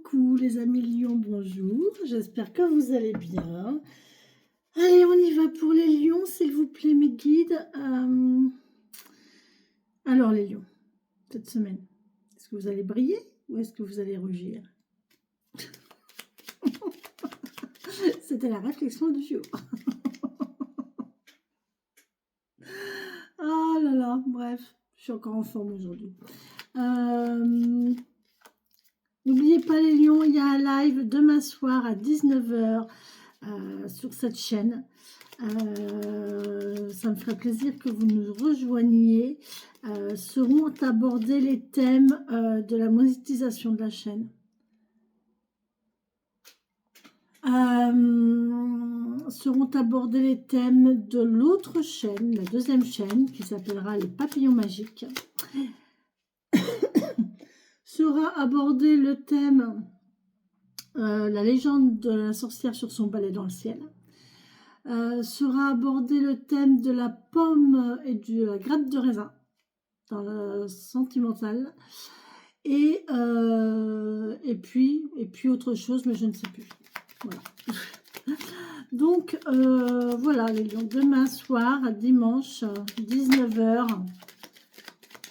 Coucou les amis lions, bonjour, j'espère que vous allez bien. Allez, on y va pour les lions, s'il vous plaît, mes guides. Alors les lions, cette semaine, est-ce que vous allez briller ou est-ce que vous allez rugir? C'était la réflexion du jour. Ah là là, bref, je suis encore en forme aujourd'hui. N'oubliez pas les lions, il y a un live demain soir à 19 h sur cette chaîne. Ça me ferait plaisir que vous nous rejoigniez. Seront abordés les thèmes de la monétisation de la chaîne. Seront abordés les thèmes de l'autre chaîne, la deuxième chaîne, qui s'appellera les papillons magiques. Sera abordé le thème la légende de la sorcière sur son balai dans le ciel. Sera abordé le thème de la pomme et de la grappe de raisin dans le sentimental. Et puis autre chose, mais je ne sais plus. Voilà. Donc, voilà, les lions, demain soir, à dimanche, 19 h.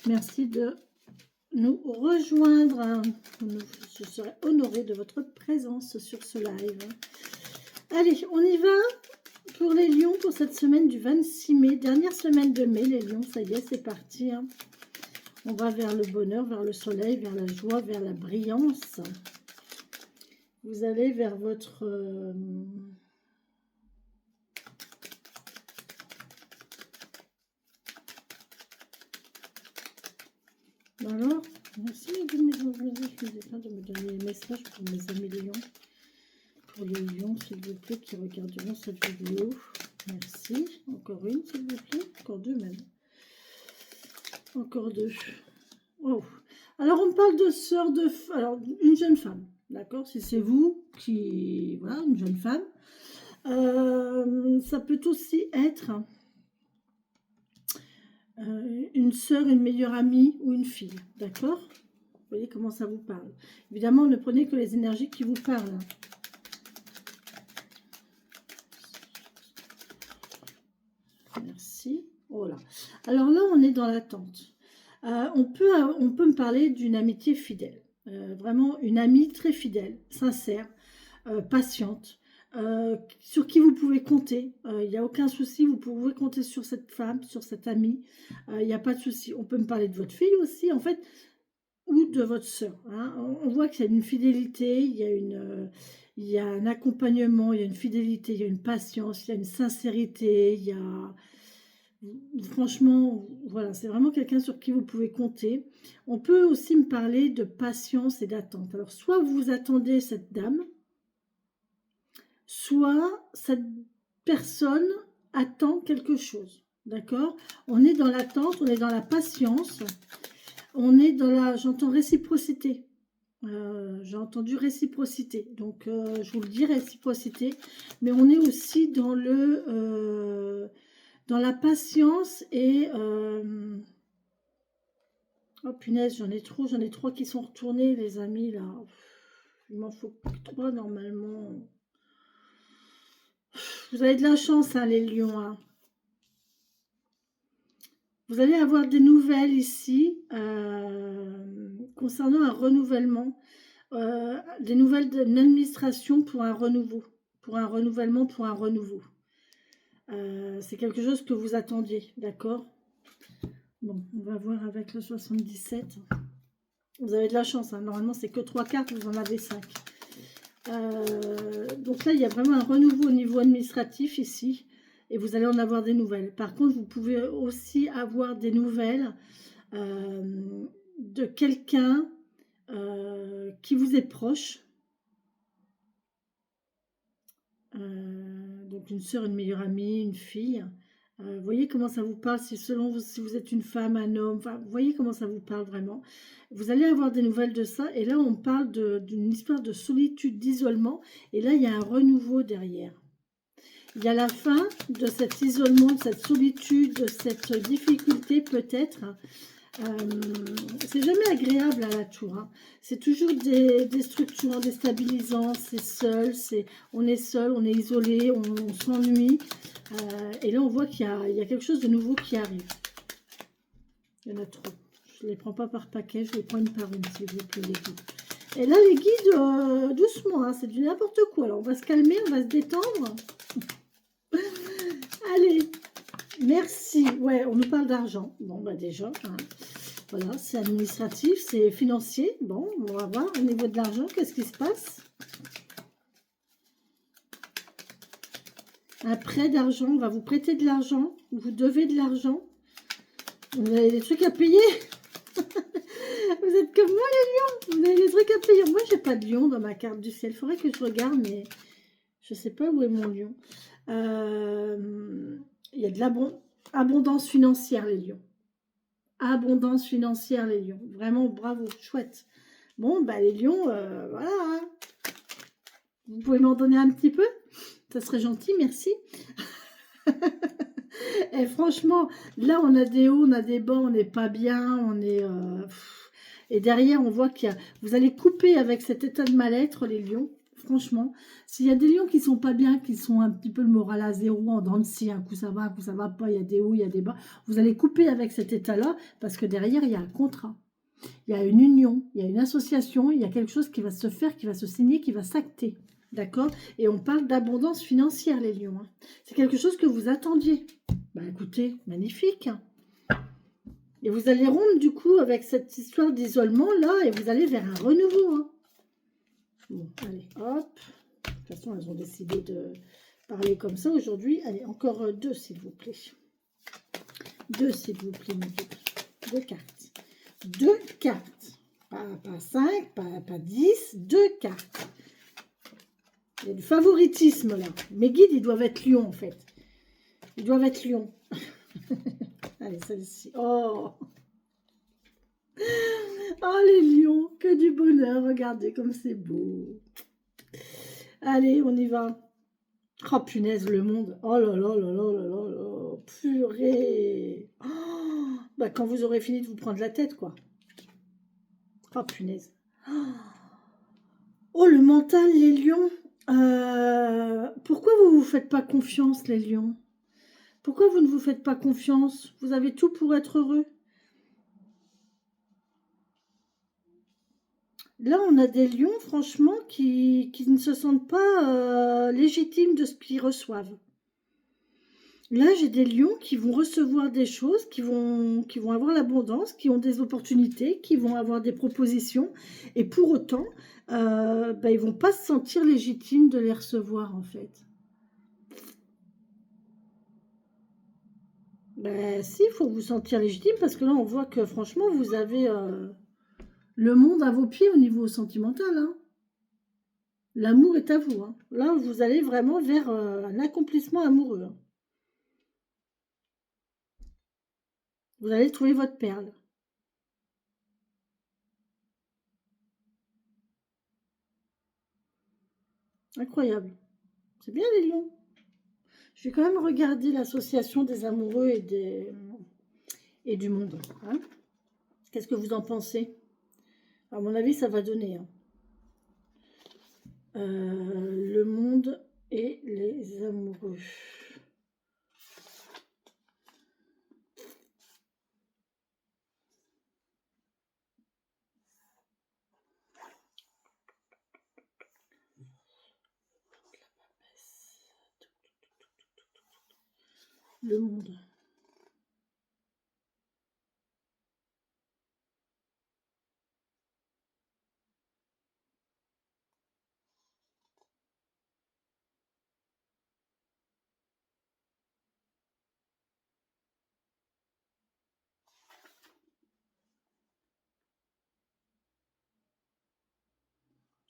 Merci de nous rejoindre. Je serai honorée de votre présence sur ce live. Allez, on y va pour les lions pour cette semaine du 26 mai. Dernière semaine de mai, les lions, ça y est, c'est parti. Hein. On va vers le bonheur, vers le soleil, vers la joie, vers la brillance. Vous allez vers votre... Alors, merci de me donner des messages pour mes amis lions. Pour les lions, s'il vous plaît, qui regarderont cette vidéo. Merci. Encore une, s'il vous plaît. Encore deux même. Encore deux. Oh. Alors, on parle de sœur de... Alors, une jeune femme. D'accord? Si c'est vous qui... Voilà, une jeune femme. Ça peut aussi être une sœur, une meilleure amie ou une fille. D'accord? Vous voyez comment ça vous parle. Évidemment, ne prenez que les énergies qui vous parlent. Merci. Voilà. Alors là, on est dans l'attente. On peut me parler d'une amitié fidèle. Vraiment une amie très fidèle, sincère, patiente, sur qui vous pouvez compter. Il n'y a aucun souci, vous pouvez compter sur cette femme, sur cette amie. Il n'y a pas de souci. On peut me parler de votre fille aussi, en fait, ou de votre soeur. Hein. On voit qu'il y a une fidélité, il y a un accompagnement, il y a une fidélité, il y a une patience, il y a une sincérité, il y a... Franchement, voilà, c'est vraiment quelqu'un sur qui vous pouvez compter. On peut aussi me parler de patience et d'attente. Alors, soit vous attendez cette dame, soit cette personne attend quelque chose. D'accord? On est dans l'attente, on est dans la patience, on est dans la, j'entends réciprocité. J'ai entendu réciprocité. Donc, je vous le dis, réciprocité. Mais on est aussi dans le... dans la patience et... Oh punaise, j'en ai trois qui sont retournés, les amis, là. Il m'en faut 3 normalement. Vous avez de la chance, hein, les lions. Hein. Vous allez avoir des nouvelles ici concernant un renouvellement. Des nouvelles d'une administration pour un renouveau. Pour un renouvellement, pour un renouveau. C'est quelque chose que vous attendiez, d'accord? Bon, on va voir avec le 77. Vous avez de la chance, hein. Normalement c'est que 3 cartes, vous en avez 5. Donc là, il y a vraiment un renouveau au niveau administratif ici. Et vous allez en avoir des nouvelles. Par contre, vous pouvez aussi avoir des nouvelles de quelqu'un qui vous est proche. Donc une soeur, une meilleure amie, une fille. Vous voyez comment ça vous parle, si selon vous, si vous êtes une femme, un homme, enfin, vous voyez comment ça vous parle vraiment. Vous allez avoir des nouvelles de ça, et là on parle d'une histoire de solitude, d'isolement, et là il y a un renouveau derrière. Il y a la fin de cet isolement, de cette solitude, de cette difficulté peut-être, C'est jamais agréable à la tour, hein. C'est toujours des structures déstabilisantes, c'est seul, on est seul, on est isolé, on s'ennuie. Et là, on voit qu'il y a quelque chose de nouveau qui arrive. Il y en a trop. Je ne les prends pas par paquet, je les prends une par une, s'il vous plaît, les guides. Et là, les guides, doucement, hein, c'est du n'importe quoi. Alors, on va se calmer, on va se détendre. Allez, merci. Ouais, on nous parle d'argent. Bon, bah déjà, hein. Voilà, c'est administratif, c'est financier. Bon, on va voir au niveau de l'argent, qu'est-ce qui se passe? Un prêt d'argent, on va vous prêter de l'argent, vous devez de l'argent. Vous avez des trucs à payer. Vous êtes comme moi les lions, vous avez des trucs à payer. Moi, j'ai pas de lion dans ma carte du ciel. Il faudrait que je regarde, mais je sais pas où est mon lion. Il y a de l'abondance financière, les lions. Abondance financière, les lions. Vraiment, bravo, chouette. Bon, bah les lions, voilà. Hein. Vous pouvez m'en donner un petit peu? Ça serait gentil, merci. Et franchement, là, on a des hauts, on a des bas, on n'est pas bien, on est... Et derrière, on voit qu'il y a... Vous allez couper avec cet état de mal-être, les lions. Franchement, s'il y a des lions qui sont pas bien, qui sont un petit peu le moral à zéro, en dents de scie, un coup ça va pas, il y a des hauts, il y a des bas, vous allez couper avec cet état-là, parce que derrière, il y a un contrat. Il y a une union, il y a une association, il y a quelque chose qui va se faire, qui va se signer, qui va s'acter. D'accord? Et on parle d'abondance financière, les lions. Hein. C'est quelque chose que vous attendiez. Bah écoutez, magnifique. Et vous allez rompre du coup avec cette histoire d'isolement là et vous allez vers un renouveau. Hein. Bon, allez, hop. De toute façon, elles ont décidé de parler comme ça aujourd'hui. Allez, encore deux, s'il vous plaît. Deux, s'il vous plaît, mes guides. Deux cartes. Deux cartes. Pas 5, pas 10, deux cartes. Il y a du favoritisme là. Mes guides, ils doivent être lions en fait. Ils doivent être lions. Allez, celle-ci. Oh! Oh, les lions, que du bonheur. Regardez comme c'est beau. Allez, on y va. Oh, punaise, le monde. Oh là là là là là là là. Purée. Oh, bah, quand vous aurez fini de vous prendre la tête, quoi. Oh, punaise. Oh, le mental, les lions. Pourquoi vous ne vous faites pas confiance, les lions? Pourquoi vous ne vous faites pas confiance? Vous avez tout pour être heureux. Là, on a des lions, franchement, qui ne se sentent pas légitimes de ce qu'ils reçoivent. Là, j'ai des lions qui vont recevoir des choses, qui vont avoir l'abondance, qui ont des opportunités, qui vont avoir des propositions. Et pour autant, bah, ils ne vont pas se sentir légitimes de les recevoir, en fait. Ben, si, il faut vous sentir légitime, parce que là, on voit que, franchement, vous avez le monde à vos pieds au niveau sentimental, hein. L'amour est à vous. Hein. Là, vous allez vraiment vers un accomplissement amoureux. Hein. Vous allez trouver votre perle. Incroyable. C'est bien les lions. Je vais quand même regarder l'association des amoureux et du monde. Hein. Qu'est-ce que vous en pensez? À mon avis, ça va donner. Hein. Le monde et les amoureux. Le monde.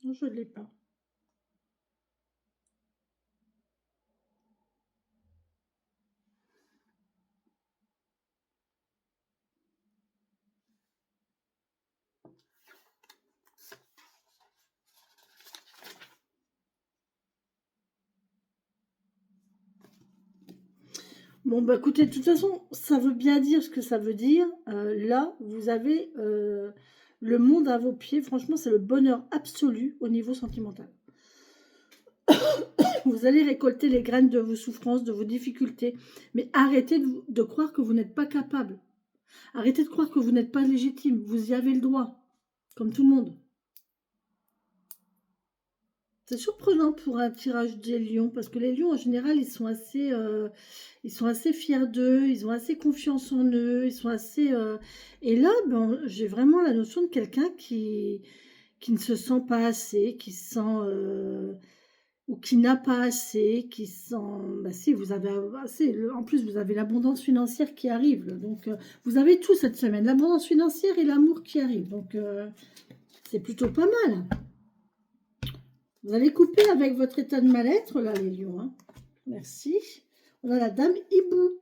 Non, je ne l'ai pas. Bon, bah écoutez, de toute façon, ça veut bien dire ce que ça veut dire. Là, vous avez le monde à vos pieds. Franchement, c'est le bonheur absolu au niveau sentimental. Vous allez récolter les graines de vos souffrances, de vos difficultés. Mais arrêtez de croire que vous n'êtes pas capable. Arrêtez de croire que vous n'êtes pas légitime. Vous y avez le droit, comme tout le monde. C'est surprenant pour un tirage des lions, parce que les lions, en général, ils sont assez fiers d'eux, ils ont assez confiance en eux, ils sont assez... Et là, ben, j'ai vraiment la notion de quelqu'un qui ne se sent pas assez, qui se sent... ou qui n'a pas assez, qui sent... Bah si, vous avez assez. En plus, vous avez l'abondance financière qui arrive. Donc, vous avez tout cette semaine. L'abondance financière et l'amour qui arrive. Donc, c'est plutôt pas mal. Vous allez couper avec votre état de mal-être, là, les lions. Hein. Merci. On a la dame hibou.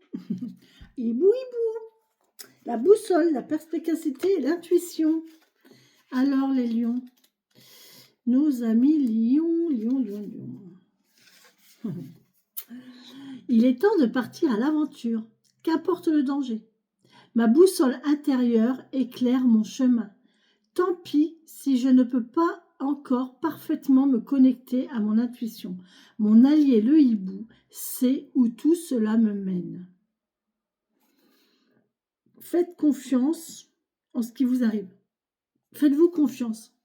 Hibou, hibou. La boussole, la perspicacité et l'intuition. Alors, les lions. Nos amis lions, lions, lions, lions. Il est temps de partir à l'aventure. Qu'importe le danger. Ma boussole intérieure éclaire mon chemin. Tant pis si je ne peux pas encore parfaitement me connecter à mon intuition. Mon allié le hibou sait où tout cela me mène. Faites confiance en ce qui vous arrive. Faites-vous confiance.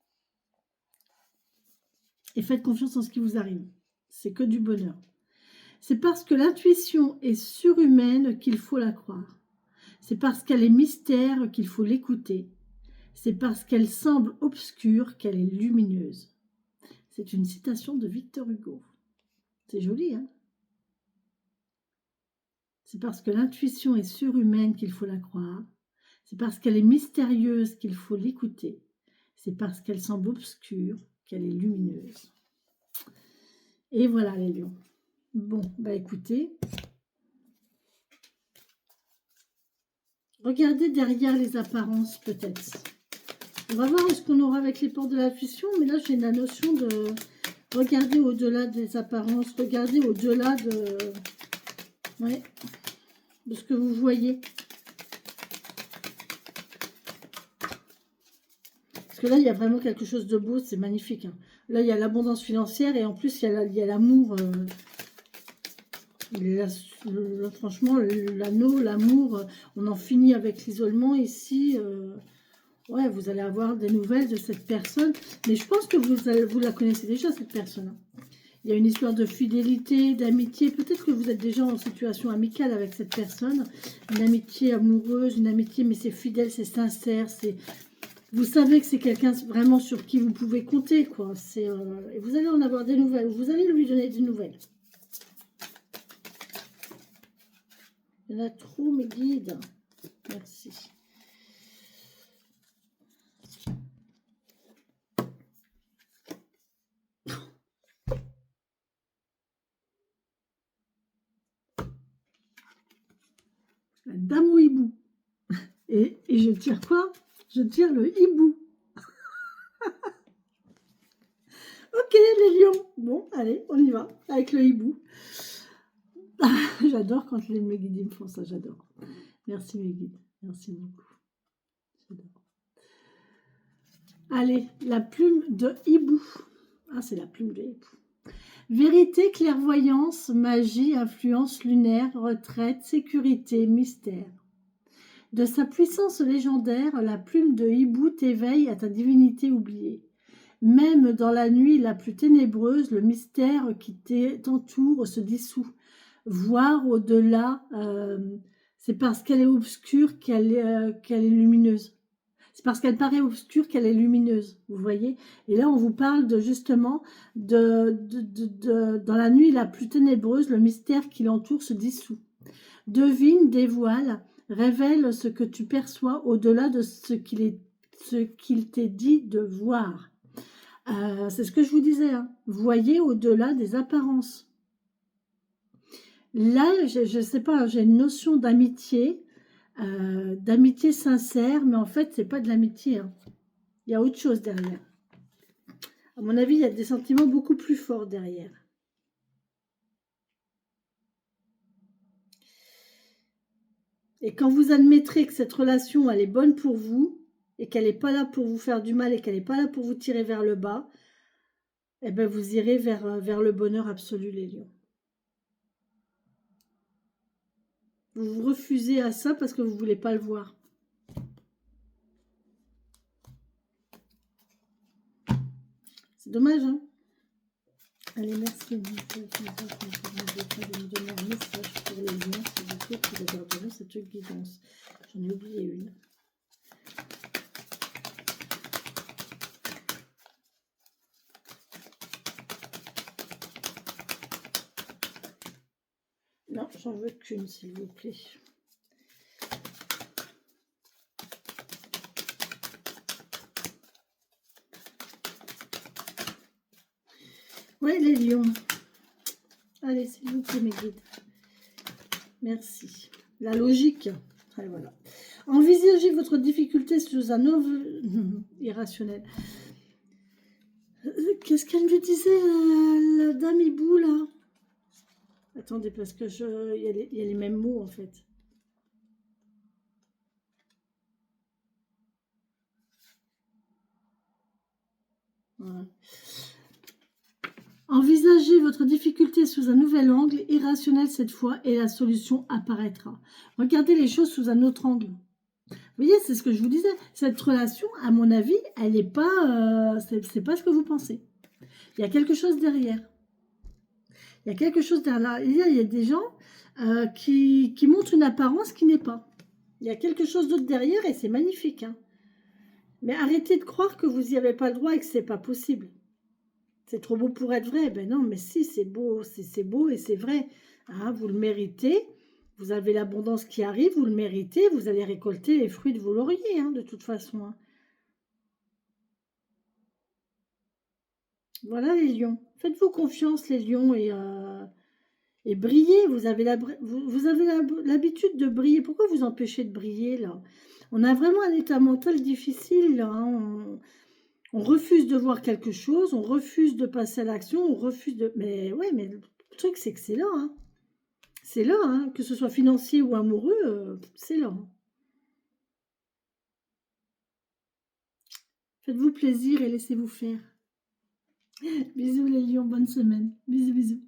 Et faites confiance en ce qui vous arrive. C'est que du bonheur. C'est parce que l'intuition est surhumaine qu'il faut la croire. C'est parce qu'elle est mystère qu'il faut l'écouter. C'est parce qu'elle semble obscure qu'elle est lumineuse. C'est une citation de Victor Hugo. C'est joli, hein? C'est parce que l'intuition est surhumaine qu'il faut la croire. C'est parce qu'elle est mystérieuse qu'il faut l'écouter. C'est parce qu'elle semble obscure qu'elle est lumineuse. Et voilà les lions. Bon, bah écoutez. Regardez derrière les apparences peut-être. On va voir ce qu'on aura avec les portes de l'intuition, mais là j'ai la notion de regarder au-delà des apparences, regarder au-delà de ce que vous voyez. Parce que là, il y a vraiment quelque chose de beau, c'est magnifique. Hein. Là, il y a l'abondance financière et en plus, il y a l'amour. Franchement, l'anneau, l'amour, on en finit avec l'isolement ici. Ouais, vous allez avoir des nouvelles de cette personne. Mais je pense que vous la connaissez déjà, cette personne. Hein. Il y a une histoire de fidélité, d'amitié. Peut-être que vous êtes déjà en situation amicale avec cette personne. Une amitié amoureuse, une amitié, mais c'est fidèle, c'est sincère. Vous savez que c'est quelqu'un vraiment sur qui vous pouvez compter, quoi. Et vous allez en avoir des nouvelles. Vous allez lui donner des nouvelles. Il y en a trop, mes guides. Merci. La dame au hibou. Et je tire quoi? Je tire le hibou. Ok, les lions. Bon, allez, on y va avec le hibou. J'adore quand mes guides me font ça, j'adore. Merci mes guides, merci beaucoup. J'adore. Allez, la plume de hibou. Ah, c'est la plume de hibou. Vérité, clairvoyance, magie, influence lunaire, retraite, sécurité, mystère. De sa puissance légendaire, la plume de hibou t'éveille à ta divinité oubliée. Même dans la nuit la plus ténébreuse, le mystère qui t'entoure se dissout. Voir au-delà, c'est parce qu'elle est obscure qu'elle est lumineuse. C'est parce qu'elle paraît obscure qu'elle est lumineuse, vous voyez. Et là, on vous parle justement dans la nuit la plus ténébreuse, le mystère qui l'entoure se dissout. Devine, dévoile, révèle ce que tu perçois au-delà de ce qu'il t'est dit de voir. C'est ce que je vous disais. Hein. Voyez au-delà des apparences. Là, je ne sais pas, j'ai une notion d'amitié sincère, mais en fait, c'est pas de l'amitié. Hein. Il y a autre chose derrière. À mon avis, il y a des sentiments beaucoup plus forts derrière. Et quand vous admettrez que cette relation, elle est bonne pour vous, et qu'elle n'est pas là pour vous faire du mal, et qu'elle n'est pas là pour vous tirer vers le bas, eh ben vous irez vers le bonheur absolu, les lions. Vous vous refusez à ça parce que vous ne voulez pas le voir. C'est dommage, hein? Allez, merci. De me donner un message pour les lions, s'il vous plaît, qui regarderont cette guidance. J'en ai oublié une. Non, j'en veux qu'une, s'il vous plaît. Oui, les lions. Allez, s'il vous plaît, mes guides. Merci. La logique. Allez, voilà. Envisagez votre difficulté sous un irrationnel. Qu'est-ce qu'elle me disait, la dame hibou, là? Attendez, parce que il y a les mêmes mots, en fait. Voilà. Envisagez votre difficulté sous un nouvel angle, irrationnel cette fois, et la solution apparaîtra. Regardez les choses sous un autre angle. Vous voyez, c'est ce que je vous disais. Cette relation, à mon avis, elle n'est pas... c'est pas ce que vous pensez. Il y a quelque chose derrière. Il y a quelque chose derrière. Il y a des gens qui montrent une apparence qui n'est pas. Il y a quelque chose d'autre derrière et c'est magnifique. Hein. Mais arrêtez de croire que vous n'y avez pas le droit et que c'est pas possible. C'est trop beau pour être vrai. Ben non, mais si, c'est beau, c'est beau et c'est vrai. Hein, vous le méritez. Vous avez l'abondance qui arrive, vous le méritez. Vous allez récolter les fruits de vos lauriers, hein, de toute façon. Hein. Voilà les lions. Faites-vous confiance les lions et brillez. Vous avez l'habitude de briller. Pourquoi vous empêchez de briller là? On a vraiment un état mental difficile. Là, hein. On refuse de voir quelque chose, on refuse de passer à l'action, on refuse de... Mais ouais, mais le truc c'est que c'est là. Hein. C'est là, hein. Que ce soit financier ou amoureux, c'est là. Hein. Faites-vous plaisir et laissez-vous faire. Bisous les lions, bonne semaine. Bisous, bisous.